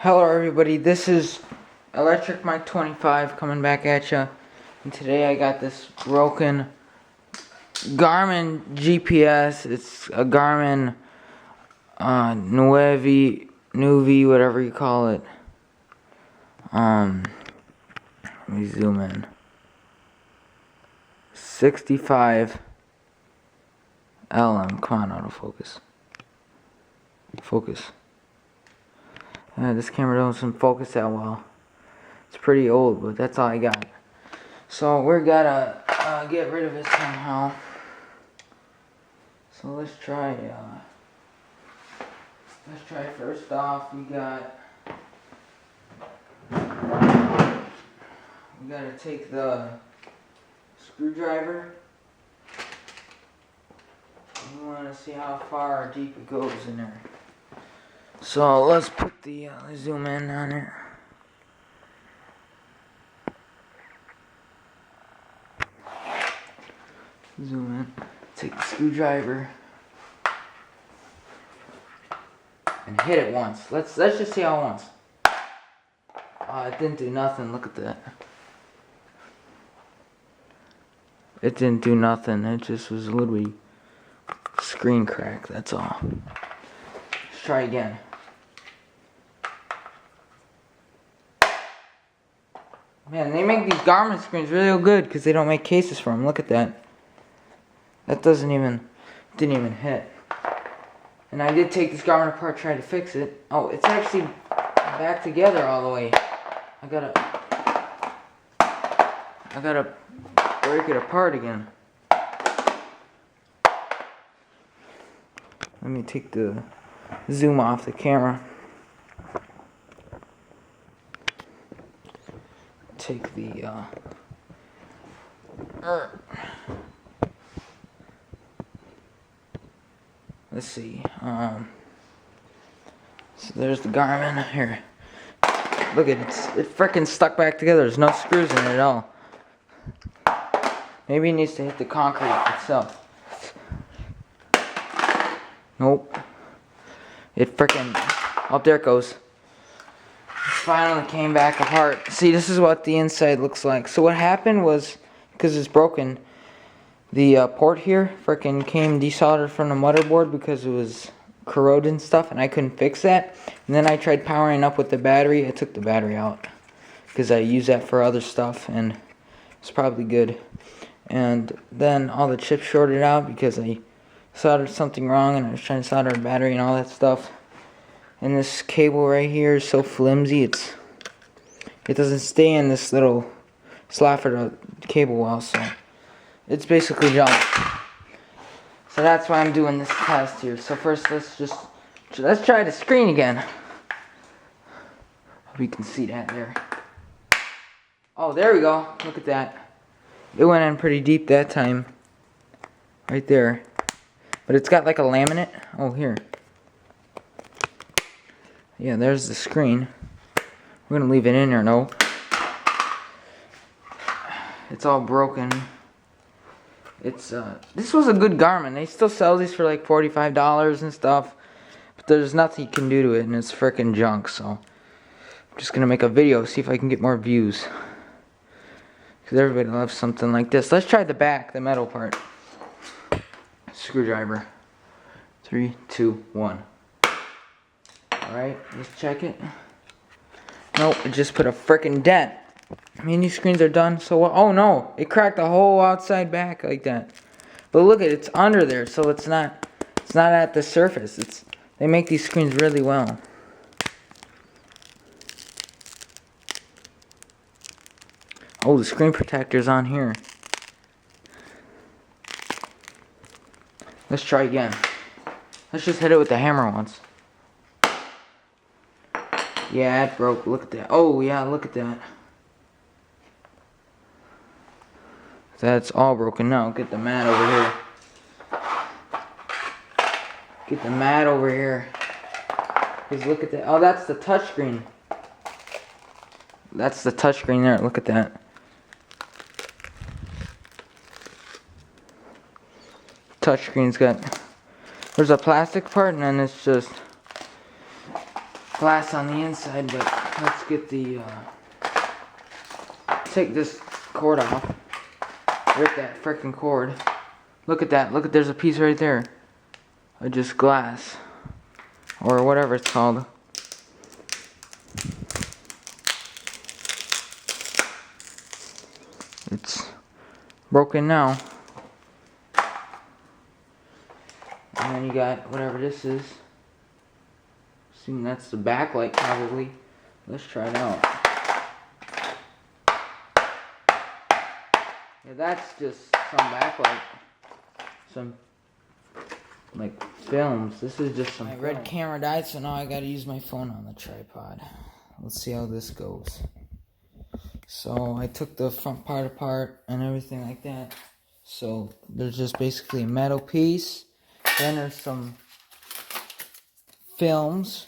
Hello everybody, this is Electric Mike 25 coming back at ya. And today I got this broken Garmin GPS. It's a Garmin nuvi, whatever you call it. Let me zoom in. 65 LM. Come on, autofocus. Focus. This camera doesn't focus that well. It's pretty old, but that's all I got. So we're gotta get rid of it somehow. So let's try. First off, we gotta take the screwdriver. We want to see how far or deep it goes in there. So let's put the let's zoom in on it. Zoom in. Take the screwdriver and hit it once. Let's just see how once. It didn't do nothing. Look at that. It didn't do nothing. It just was a little bit screen crack. That's all. Let's try again. Man, they make these Garmin screens real good because they don't make cases for them. Look at that. That didn't even hit. And I did take this Garmin apart, try to fix it. Oh, it's actually back together all the way. I gotta break it apart again. Let me take the zoom off the camera. Take the let's see. So there's the Garmin here. Look at it. It freaking stuck back together. There's no screws in it at all. Maybe it needs to hit the concrete itself. Nope. It freaking. Oh, there it goes. Finally came back apart. See, this is what the inside looks like. So what happened was, because it's broken, the port here freaking came desoldered from the motherboard because it was corroded and stuff, and I couldn't fix that. And then I tried powering up with the battery. I took the battery out because I use that for other stuff, and it's probably good. And then all the chips shorted out because I soldered something wrong, and I was trying to solder a battery and all that stuff. And this cable right here is so flimsy, it doesn't stay in this little slot for the cable well, so it's basically junk. So that's why I'm doing this test here. So first let's try the screen again. Hope you can see that there. Oh, there we go. Look at that. It went in pretty deep that time. Right there. But it's got like a laminate. Oh, here. Yeah, there's the screen. We're gonna leave it in there, no? It's all broken. It's this was a good Garmin. They still sell these for like $45 and stuff, but there's nothing you can do to it, and it's freaking junk. So I'm just gonna make a video, see if I can get more views, because everybody loves something like this. Let's try the back, the metal part. Screwdriver. 3, 2, 1. Alright, let's check it. Nope, it just put a frickin' dent. I mean, these screens are done so well. Oh no, it cracked the whole outside back like that. But look at it, it's under there, so it's not at the surface. They make these screens really well. Oh, the screen protector's on here. Let's try again. Let's just hit it with the hammer once. Yeah, it broke. Look at that. Oh, yeah, look at that. That's all broken now. Get the mat over here. Get the mat over here. Because look at that. Oh, that's the touchscreen. That's the touchscreen there. Look at that. Touchscreen's got... There's a plastic part, and then it's just... glass on the inside, but let's get the, take this cord off. Rip that frickin' cord. Look at that, look at, there's a piece right there. Of just glass. Or whatever it's called. It's broken now. And then you got whatever this is. Assume that's the backlight probably. Let's try it out. Yeah, that's just some backlight. Some like films. This is just some. My red camera died, so now I gotta use my phone on the tripod. Let's see how this goes. So I took the front part apart and everything like that. So there's just basically a metal piece. Then there's some films.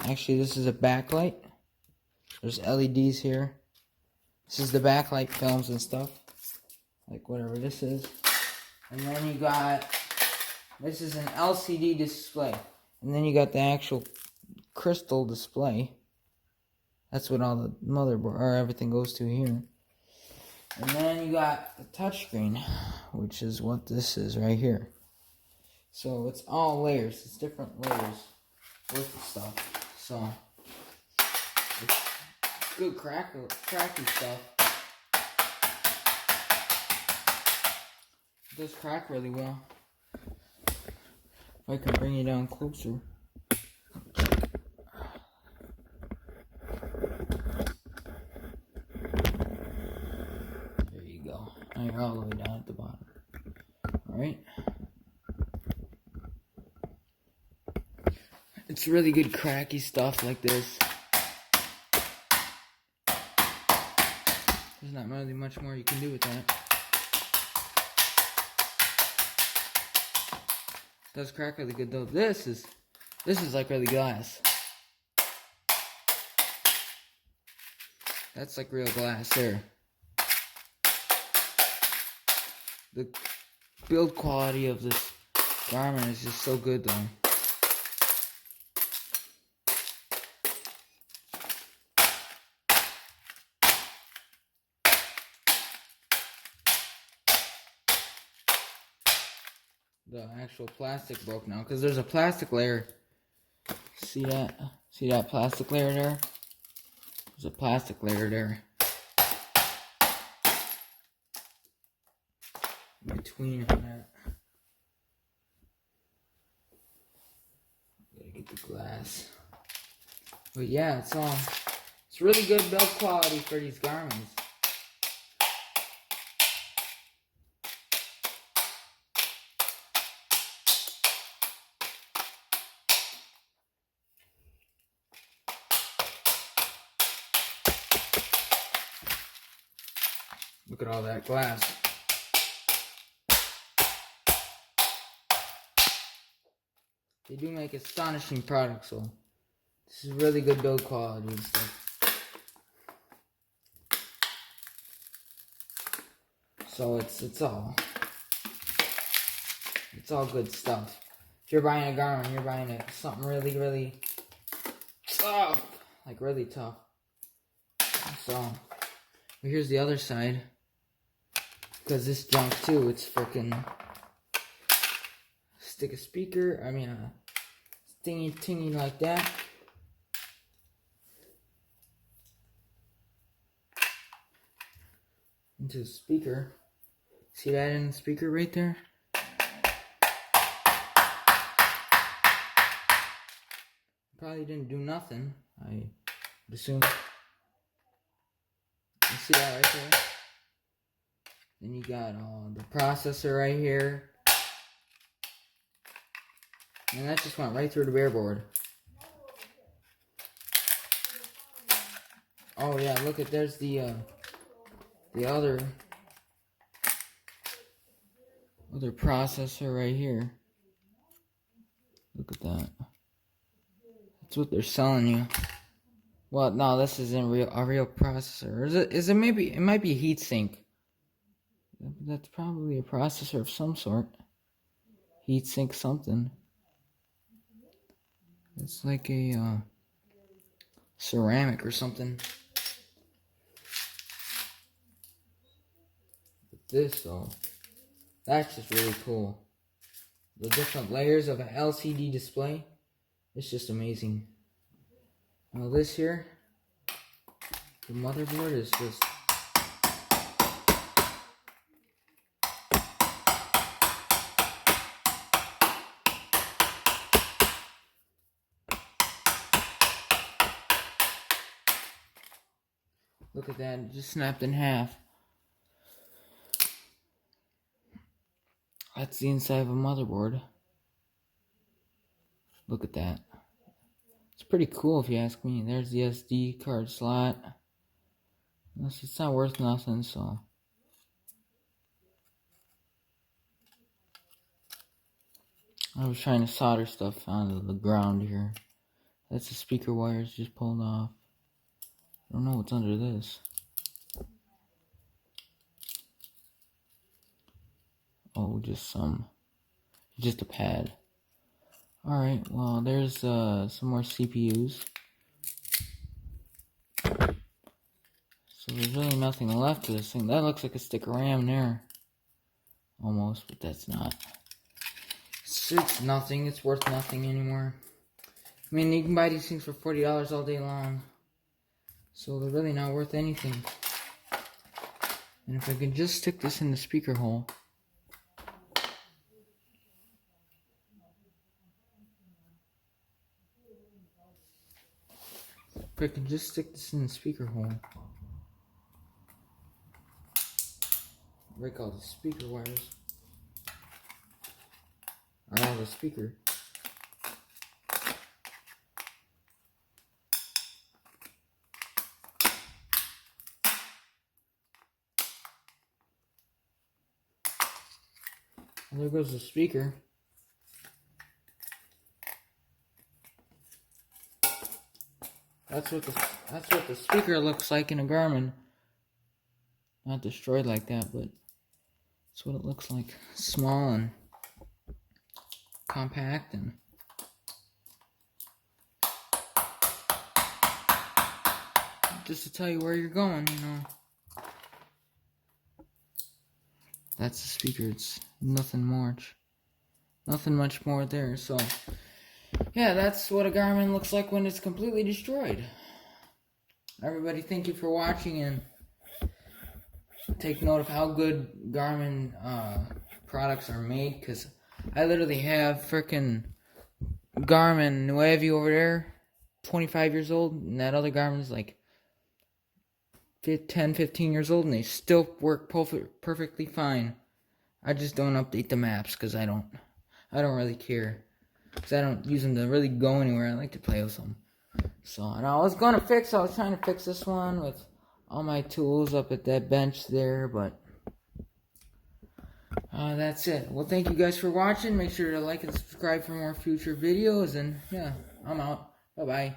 Actually, this is a backlight. There's LEDs here. This is the backlight films and stuff. Like whatever this is. And then you got, this is an LCD display. And then you got the actual crystal display. That's what all the motherboard or everything goes to here. And then you got the touchscreen, which is what this is right here. So it's all layers. It's different layers with the stuff. So it's good cracky stuff. It does crack really well. If I can bring you down closer. There you go. Now you're all the way down at the bottom. Alright. It's really good cracky stuff like this. There's not really much more you can do with that. It does crack really good though. This is like really glass. That's like real glass there. The build quality of this Garmin is just so good though. The actual plastic broke now because there's a plastic layer. See that? See that plastic layer there? There's a plastic layer there. In between on that. Gotta get the glass. But yeah, it's really good build quality for these Garmins. Look at all that glass. They do make astonishing products, so this is really good build quality and stuff. So it's all good stuff. If you're buying a Garmin, you're buying something really, really tough, like really tough. So here's the other side. Because this junk too, it's freaking stick a speaker, tingy like that. Into the speaker. See that in the speaker right there? Probably didn't do nothing, I would assume. You see that right there? Then you got the processor right here. And that just went right through the bare board. Oh yeah, look at, there's the other processor right here. Look at that. That's what they're selling you. Well, no, this isn't a real processor. Is it maybe, it might be a heatsink. That's probably a processor of some sort. Heatsink something. It's like a ceramic or something. But this though, that's just really cool. The different layers of an LCD display, it's just amazing. Now this here, the motherboard is just look at that, it just snapped in half. That's the inside of a motherboard. Look at that. It's pretty cool if you ask me. There's the SD card slot. It's not worth nothing, so. I was trying to solder stuff onto the ground here. That's the speaker wires just pulled off. I don't know what's under this. Oh, just a pad. Alright, well, there's some more CPUs. So there's really nothing left to this thing. That looks like a stick of RAM there. Almost, but that's not. It's nothing. It's worth nothing anymore. I mean, you can buy these things for $40 all day long. So they're really not worth anything. And if I could just stick this in the speaker hole. If I could just stick this in the speaker hole. Break all the speaker wires. Or all the speaker. There goes the speaker. That's what the speaker looks like in a Garmin. Not destroyed like that, but that's what it looks like. Small and compact, and just to tell you where you're going, you know. That's the speaker. It's nothing much more there. So yeah, that's what a Garmin looks like when it's completely destroyed. Everybody, thank you for watching, and take note of how good Garmin products are made, because I literally have frickin' Garmin nuvi over there, 25 years old, and that other Garmin is like 10, 15 years old, and they still work perfectly fine. I just don't update the maps because I don't really care, because I don't use them to really go anywhere. I like to play with them. So, and I was trying to fix this one with all my tools up at that bench there, but that's it. Well, thank you guys for watching. Make sure to like and subscribe for more future videos, and yeah, I'm out. Bye-bye.